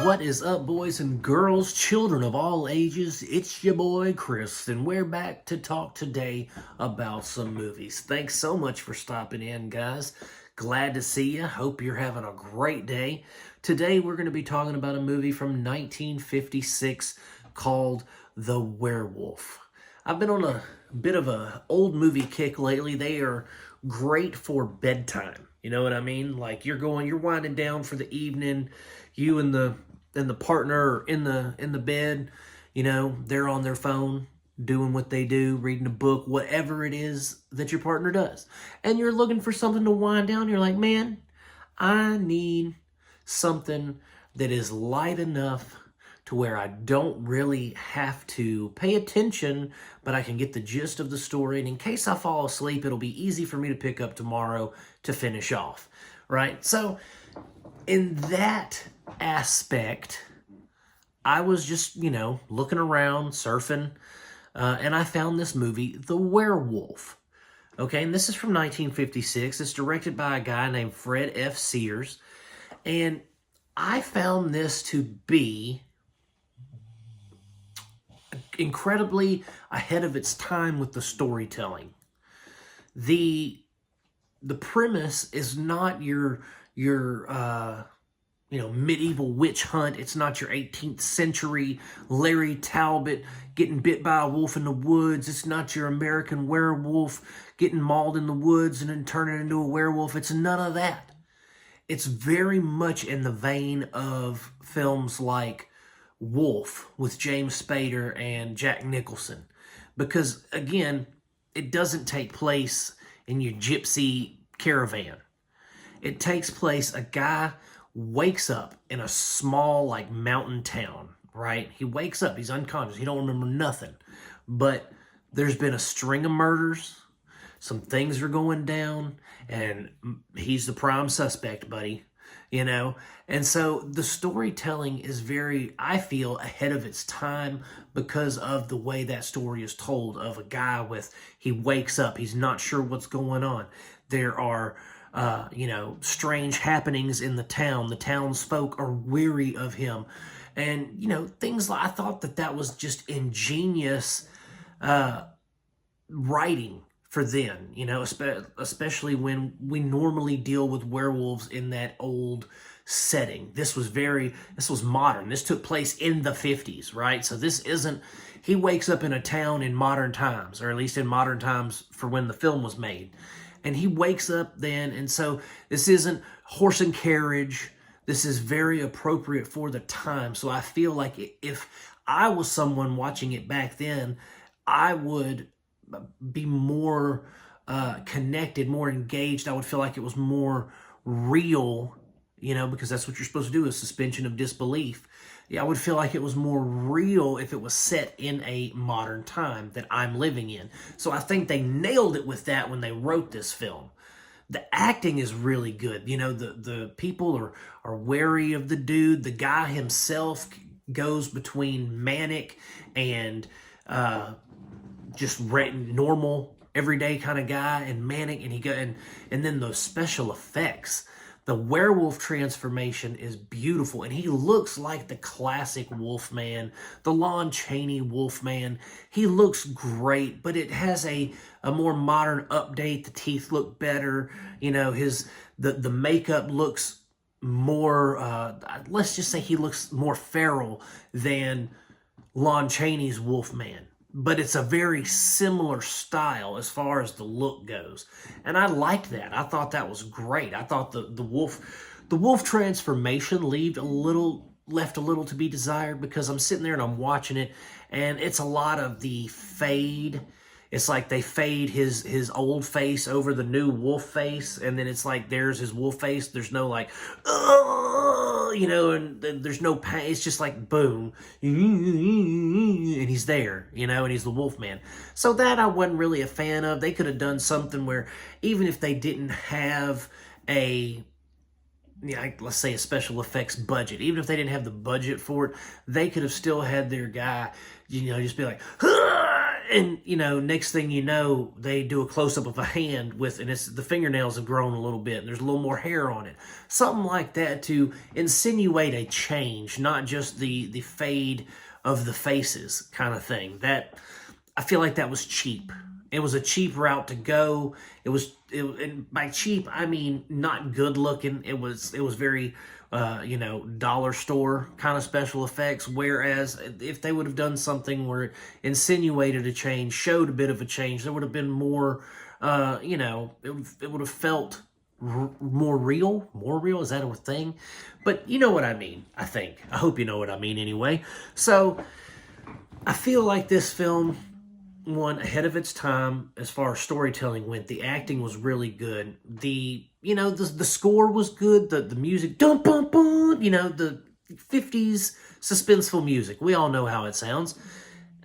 What is up, boys and girls, children of all ages? It's your boy Chris, and we're back to talk today about some movies. Thanks so much for stopping in, guys. Glad to see you. Hope you're having a great day. Today, we're going to be talking about a movie from 1956 called The Werewolf. I've been on a bit of a old movie kick lately. They are great for bedtime. You know what I mean? Like you're winding down for the evening. You and the partner are in the bed. You know, they're on their phone doing what they do, reading a book, whatever it is that your partner does. And you're looking for something to wind down. You're like, man, I need something that is light enough to where I don't really have to pay attention, but I can get the gist of the story. And in case I fall asleep, it'll be easy for me to pick up tomorrow to finish off, right? So in that aspect, I was just, looking around, surfing, and I found this movie, The Werewolf. Okay, and this is from 1956. It's directed by a guy named Fred F. Sears. And I found this to be incredibly ahead of its time with the storytelling. The premise is not your medieval witch hunt. It's not your 18th century Larry Talbot getting bit by a wolf in the woods. It's not your American Werewolf getting mauled in the woods and then turning into a werewolf. It's none of that. It's very much in the vein of films like Wolf with James Spader and Jack Nicholson. Because, again, it doesn't take place in your gypsy caravan. It takes place, a guy wakes up in a small, mountain town, right? He wakes up, he's unconscious, he don't remember nothing. But there's been a string of murders, some things are going down, and he's the prime suspect, buddy. And so the storytelling is very, I feel, ahead of its time because of the way that story is told, of a guy he wakes up, he's not sure what's going on. There are, strange happenings in the town. The townsfolk are weary of him. And, things like, I thought that was just ingenious writing for then, especially when we normally deal with werewolves in that old setting. This was modern. This took place in the 50s, right? So he wakes up in a town in modern times, or at least in modern times for when the film was made. And he wakes up then, and so this isn't horse and carriage. This is very appropriate for the time. So I feel like if I was someone watching it back then, I would be more connected, more engaged. I would feel like it was more real, because that's what you're supposed to do, is suspension of disbelief. Yeah, I would feel like it was more real if it was set in a modern time that I'm living in. So I think they nailed it with that when they wrote this film. The acting is really good. The people are wary of the dude. The guy himself goes between manic and just normal, everyday kind of guy, and manic, and then those special effects. The werewolf transformation is beautiful, and he looks like the classic Wolfman, the Lon Chaney Wolfman. He looks great, but it has a more modern update. The teeth look better. The makeup looks more, let's just say he looks more feral than Lon Chaney's Wolfman. But it's a very similar style as far as the look goes. And I liked that. I thought that was great. I thought the wolf transformation left a little to be desired, because I'm sitting there and I'm watching it, and it's a lot of the fade. It's like they fade his old face over the new wolf face, and then it's like there's his wolf face. There's no and there's no pain. It's just like boom, and he's there, and he's the Wolfman. So that I wasn't really a fan of. They could have done something where, even if they didn't have let's say a special effects budget, even if they didn't have the budget for it, they could have still had their guy, just be like, And, you know, next thing you know, they do a close-up of a hand with, and it's, the fingernails have grown a little bit, and there's a little more hair on it. Something like that to insinuate a change, not just the fade of the faces kind of thing. That, I feel like that was cheap. It was a cheap route to go. And by cheap, I mean not good looking. It was very, you know, dollar store kind of special effects. Whereas if they would have done something where it insinuated a change, showed a bit of a change, there would have been more, you know, it would have felt more real. More real, is that a thing? But you know what I mean, I think. I hope you know what I mean anyway. So I feel like this film, one, ahead of its time as far as storytelling went. The acting was really good. The, you know, the score was good. The music, dum bum bum, you know, the 50s suspenseful music. We all know how it sounds.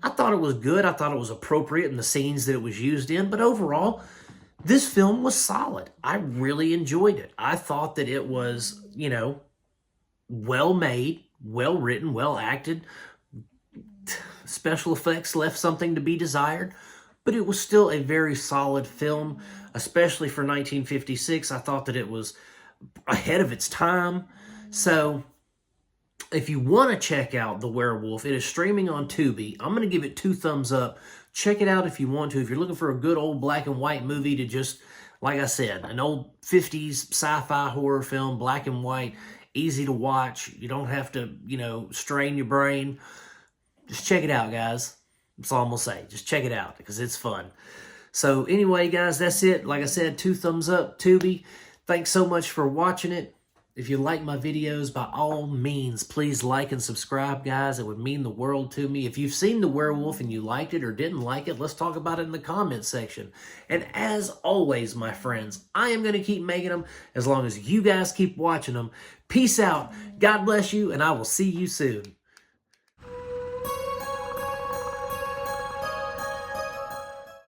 I thought it was good. I thought it was appropriate in the scenes that it was used in. But overall, this film was solid. I really enjoyed it. I thought that it was, you know, well made, well written, well acted. Special effects left something to be desired, but it was still a very solid film, especially for 1956. I thought that it was ahead of its time. So if you want to check out The Werewolf, it is streaming on Tubi. I'm going to give it 2 thumbs up. Check it out if you want to. If you're looking for a good old black and white movie to just, like I said, an old 50s sci-fi horror film, black and white, easy to watch. You don't have to, you know, strain your brain. Just check it out, guys. That's all I'm going to say. Just check it out because it's fun. So anyway, guys, that's it. Like I said, 2 thumbs up, Tubi. Thanks so much for watching it. If you like my videos, by all means, please like and subscribe, guys. It would mean the world to me. If you've seen The Werewolf and you liked it or didn't like it, let's talk about it in the comments section. And as always, my friends, I am going to keep making them as long as you guys keep watching them. Peace out. God bless you, and I will see you soon.